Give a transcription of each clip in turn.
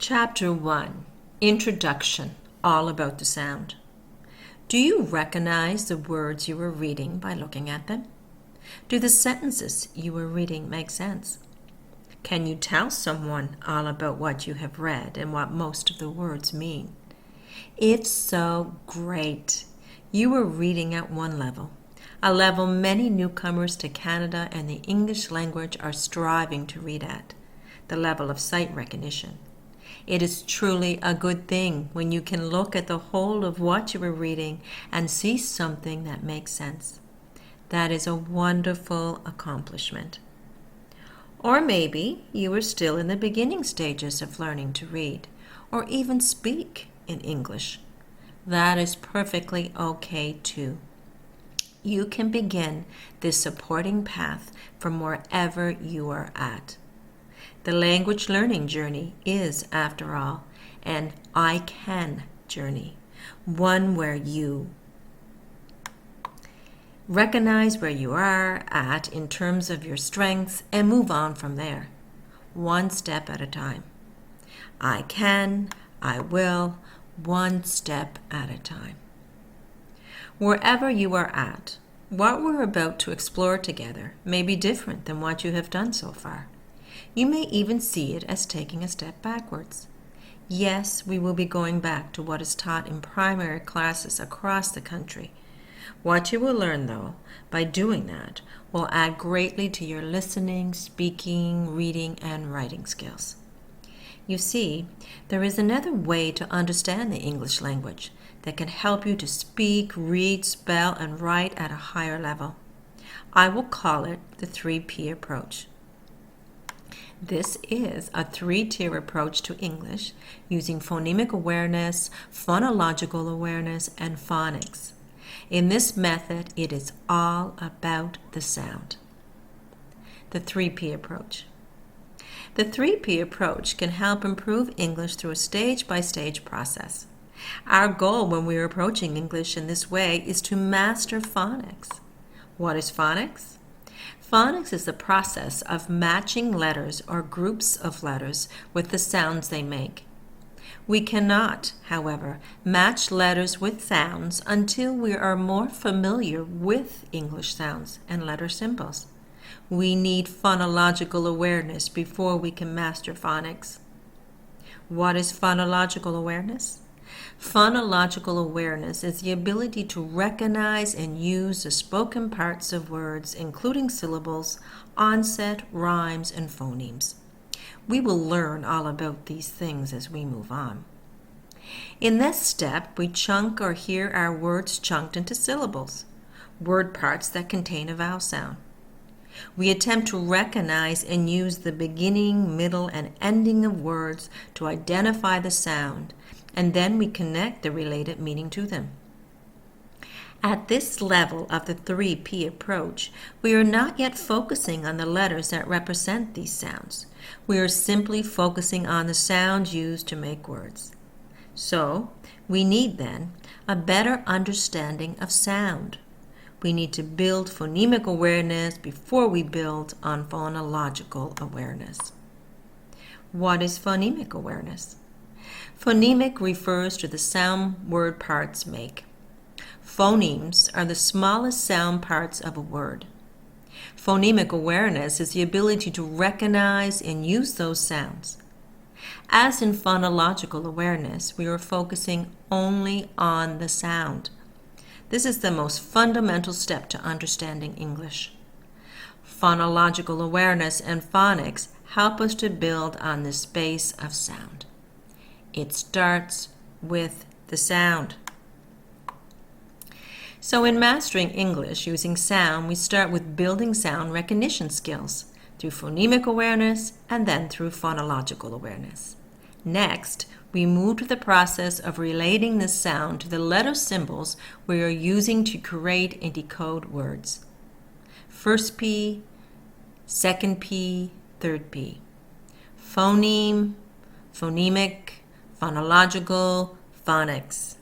Chapter 1, Introduction, all about the sound. Do you recognize the words you are reading by looking at them? Do the sentences you are reading make sense? Can you tell someone all about what you have read and what most of the words mean? It's so great. You are reading at one level, a level many newcomers to Canada and the English language are striving to read at, the level of sight recognition. It is truly a good thing when you can look at the whole of what you are reading and see something that makes sense. That is a wonderful accomplishment. Or maybe you are still in the beginning stages of learning to read or even speak in English. That is perfectly okay too. You can begin this supporting path from wherever you are at. The language learning journey is, after all, an I can journey, one where you recognize where you are at in terms of your strengths and move on from there, one step at a time. I can, I will, one step at a time. Wherever you are at, what we're about to explore together may be different than what you have done so far. You may even see it as taking a step backwards. Yes, we will be going back to what is taught in primary classes across the country. What you will learn, though, by doing that, will add greatly to your listening, speaking, reading, and writing skills. You see, there is another way to understand the English language that can help you to speak, read, spell, and write at a higher level. I will call it the 3P approach. This is a 3-tier approach to English using phonemic awareness, phonological awareness, and phonics. In this method, it is all about the sound. The 3P approach. The 3P approach can help improve English through a stage-by-stage process. Our goal when we are approaching English in this way is to master phonics. What is phonics? Phonics is the process of matching letters or groups of letters with the sounds they make. We cannot, however, match letters with sounds until we are more familiar with English sounds and letter symbols. We need phonological awareness before we can master phonics. What is phonological awareness? Phonological awareness is the ability to recognize and use the spoken parts of words, including syllables, onset, rhymes, and phonemes. We will learn all about these things as we move on. In this step, we chunk or hear our words chunked into syllables, word parts that contain a vowel sound. We attempt to recognize and use the beginning, middle, and ending of words to identify the sound, and then we connect the related meaning to them. At this level of the 3P approach, we are not yet focusing on the letters that represent these sounds. We are simply focusing on the sounds used to make words. So, we need then a better understanding of sound. We need to build phonemic awareness before we build on phonological awareness. What is phonemic awareness? Phonemic refers to the sound word parts make. Phonemes are the smallest sound parts of a word. Phonemic awareness is the ability to recognize and use those sounds. As in phonological awareness, we are focusing only on the sound. This is the most fundamental step to understanding English. Phonological awareness and phonics help us to build on the space of sound. It starts with the sound. So in mastering English using sound, we start with building sound recognition skills through phonemic awareness and then through phonological awareness. Next, we move to the process of relating the sound to the letter symbols we are using to create and decode words. First P, second P, third P. Phoneme, phonemic, phonological, phonics.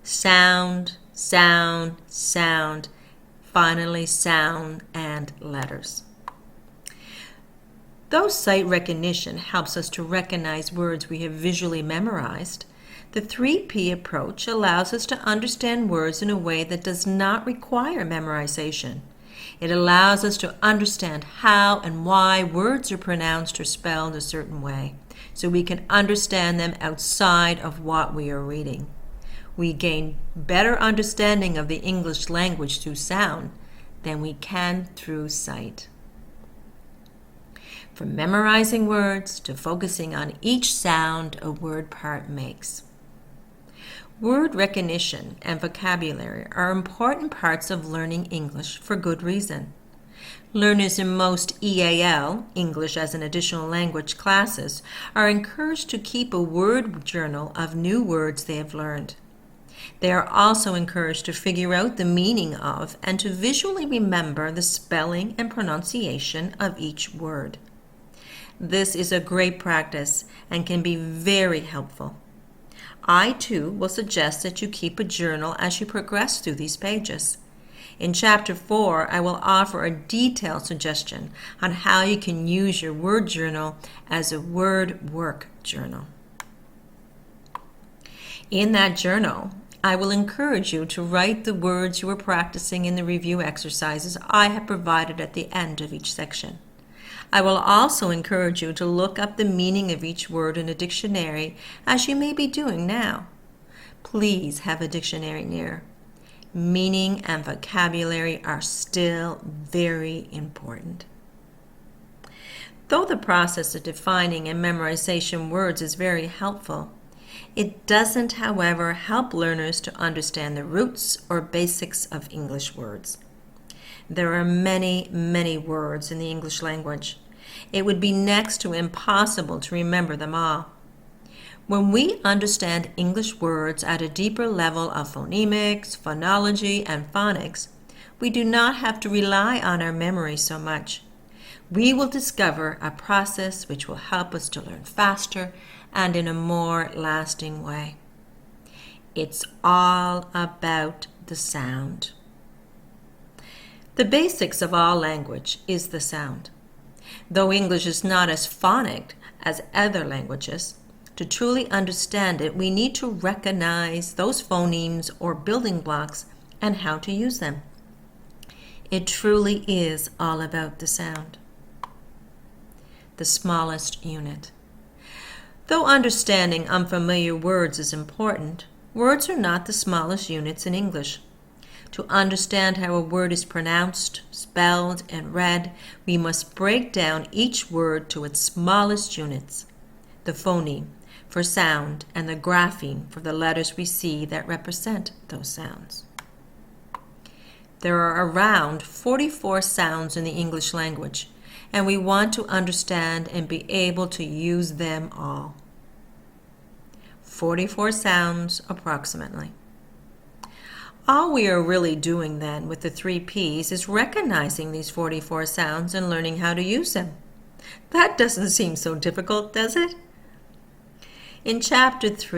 Sound, sound, sound, finally sound and letters. Though sight recognition helps us to recognize words we have visually memorized, the 3P approach allows us to understand words in a way that does not require memorization. It allows us to understand how and why words are pronounced or spelled a certain way, so we can understand them outside of what we are reading. We gain better understanding of the English language through sound than we can through sight. From memorizing words to focusing on each sound a word part makes. Word recognition and vocabulary are important parts of learning English for good reason. Learners in most EAL, English as an Additional Language classes, are encouraged to keep a word journal of new words they have learned. They are also encouraged to figure out the meaning of and to visually remember the spelling and pronunciation of each word. This is a great practice and can be very helpful. I, too, will suggest that you keep a journal as you progress through these pages. In Chapter 4, I will offer a detailed suggestion on how you can use your word journal as a word work journal. In that journal, I will encourage you to write the words you are practicing in the review exercises I have provided at the end of each section. I will also encourage you to look up the meaning of each word in a dictionary, as you may be doing now. Please have a dictionary near. Meaning and vocabulary are still very important. Though the process of defining and memorization words is very helpful, it doesn't, however, help learners to understand the roots or basics of English words. There are many, many words in the English language. It would be next to impossible to remember them all. When we understand English words at a deeper level of phonemics, phonology, and phonics, we do not have to rely on our memory so much. We will discover a process which will help us to learn faster and in a more lasting way. It's all about the sound. The basics of all language is the sound. Though English is not as phonic as other languages, to truly understand it, we need to recognize those phonemes or building blocks and how to use them. It truly is all about the sound. The smallest unit. Though understanding unfamiliar words is important, words are not the smallest units in English. To understand how a word is pronounced, spelled, and read, we must break down each word to its smallest units. The phoneme for sound and the grapheme for the letters we see that represent those sounds. There are around 44 sounds in the English language, and we want to understand and be able to use them all. 44 sounds approximately. All we are really doing then with the 3 Ps is recognizing these 44 sounds and learning how to use them. That doesn't seem so difficult, does it? In Chapter 3,